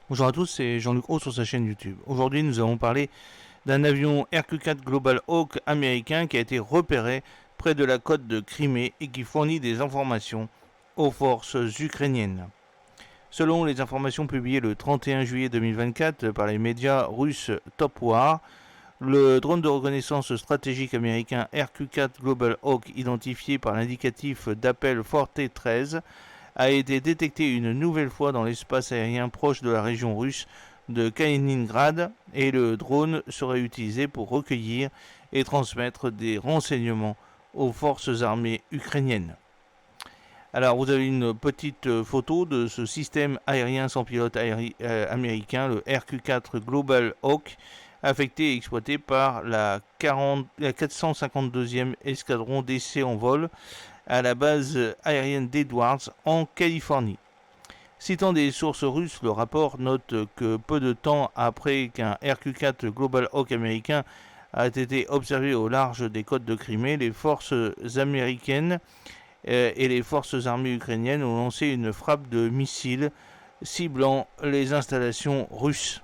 Bonjour à tous, c'est Jean-Luc Haut sur sa chaîne YouTube. Aujourd'hui, nous allons parler d'un avion RQ-4 Global Hawk américain qui a été repéré près de la côte de Crimée et qui fournit des informations aux forces ukrainiennes. Selon les informations publiées le 31 juillet 2024 par les médias russes Top War, le drone de reconnaissance stratégique américain RQ-4 Global Hawk, identifié par l'indicatif d'appel Forte 13, a été détecté une nouvelle fois dans l'espace aérien proche de la région russe de Kaliningrad et le drone serait utilisé pour recueillir et transmettre des renseignements aux forces armées ukrainiennes. Alors vous avez une petite photo de ce système aérien sans pilote américain, le RQ-4 Global Hawk, affecté et exploité par la 452e escadron d'essai en vol à la base aérienne d'Edwards en Californie. Citant des sources russes, le rapport note que peu de temps après qu'un RQ-4 Global Hawk américain a été observé au large des côtes de Crimée, les forces américaines et les forces armées ukrainiennes ont lancé une frappe de missiles ciblant les installations russes.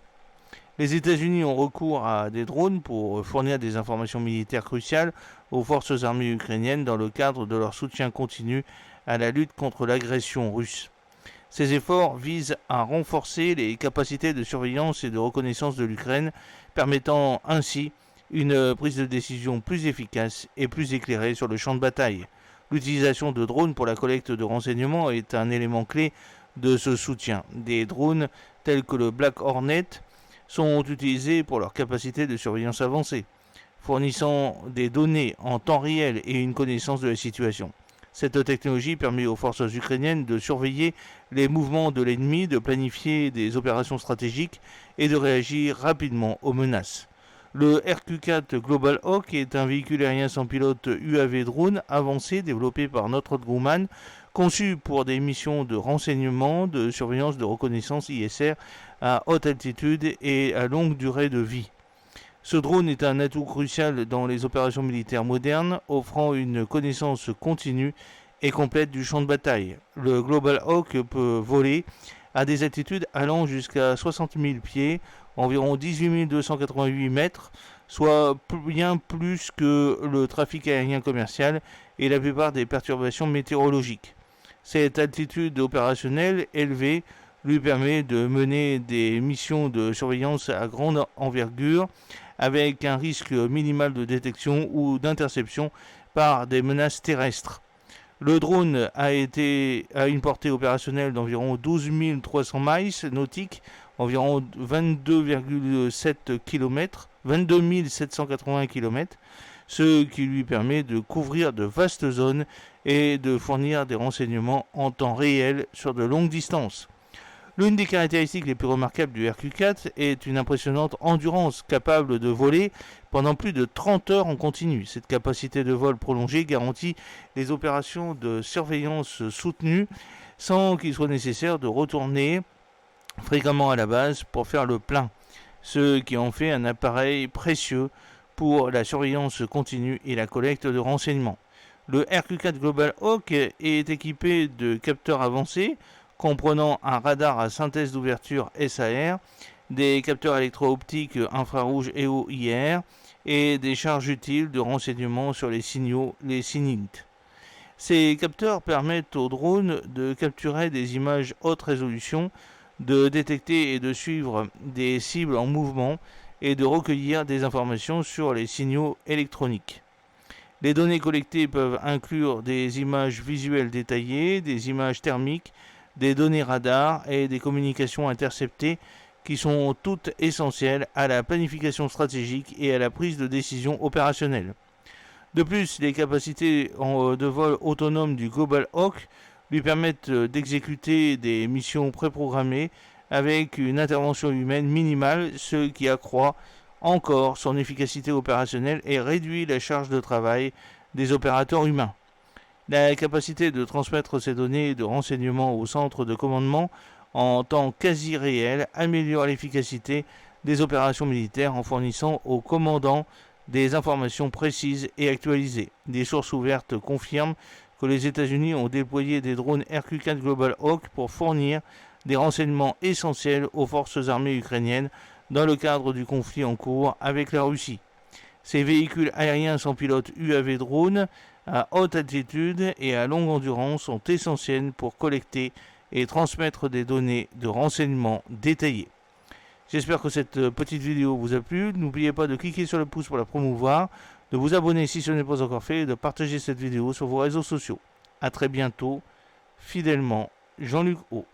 Les États-Unis ont recours à des drones pour fournir des informations militaires cruciales aux forces armées ukrainiennes dans le cadre de leur soutien continu à la lutte contre l'agression russe. Ces efforts visent à renforcer les capacités de surveillance et de reconnaissance de l'Ukraine, permettant ainsi une prise de décision plus efficace et plus éclairée sur le champ de bataille. L'utilisation de drones pour la collecte de renseignements est un élément clé de ce soutien. Des drones tels que le Black Hornet sont utilisés pour leur capacité de surveillance avancée, fournissant des données en temps réel et une connaissance de la situation. Cette technologie permet aux forces ukrainiennes de surveiller les mouvements de l'ennemi, de planifier des opérations stratégiques et de réagir rapidement aux menaces. Le RQ-4 Global Hawk est un véhicule aérien sans pilote UAV drone avancé développé par Northrop Grumman, conçu pour des missions de renseignement, de surveillance, de reconnaissance ISR à haute altitude et à longue durée de vie. Ce drone est un atout crucial dans les opérations militaires modernes, offrant une connaissance continue et complète du champ de bataille. Le Global Hawk peut voler à des altitudes allant jusqu'à 60 000 pieds, environ 18 288 mètres, soit bien plus que le trafic aérien commercial et la plupart des perturbations météorologiques. Cette altitude opérationnelle élevée lui permet de mener des missions de surveillance à grande envergure avec un risque minimal de détection ou d'interception par des menaces terrestres. Le drone a une portée opérationnelle d'environ 12 300 miles nautiques, environ 22,7 km, 22 780 km, ce qui lui permet de couvrir de vastes zones et de fournir des renseignements en temps réel sur de longues distances. L'une des caractéristiques les plus remarquables du RQ-4 est une impressionnante endurance, capable de voler pendant plus de 30 heures en continu. Cette capacité de vol prolongée garantit les opérations de surveillance soutenues sans qu'il soit nécessaire de retourner fréquemment à la base pour faire le plein, ce qui en fait un appareil précieux pour la surveillance continue et la collecte de renseignements. Le RQ-4 Global Hawk est équipé de capteurs avancés comprenant un radar à synthèse d'ouverture SAR, des capteurs électro-optiques infrarouges EO-IR et des charges utiles de renseignement sur les signaux, les SYNIT. Ces capteurs permettent aux drones de capturer des images haute résolution, de détecter et de suivre des cibles en mouvement et de recueillir des informations sur les signaux électroniques. Les données collectées peuvent inclure des images visuelles détaillées, des images thermiques, des données radar et des communications interceptées qui sont toutes essentielles à la planification stratégique et à la prise de décision opérationnelle. De plus, les capacités de vol autonome du Global Hawk lui permettent d'exécuter des missions préprogrammées avec une intervention humaine minimale, ce qui accroît encore son efficacité opérationnelle et réduit la charge de travail des opérateurs humains. La capacité de transmettre ces données de renseignement au centre de commandement en temps quasi réel améliore l'efficacité des opérations militaires en fournissant aux commandants des informations précises et actualisées. Des sources ouvertes confirment que les États-Unis ont déployé des drones RQ-4 Global Hawk pour fournir des renseignements essentiels aux forces armées ukrainiennes dans le cadre du conflit en cours avec la Russie. Ces véhicules aériens sans pilote UAV drones à haute altitude et à longue endurance sont essentiels pour collecter et transmettre des données de renseignements détaillées. J'espère que cette petite vidéo vous a plu. N'oubliez pas de cliquer sur le pouce pour la promouvoir, de vous abonner si ce n'est pas encore fait et de partager cette vidéo sur vos réseaux sociaux. A très bientôt, fidèlement, Jean-Luc O.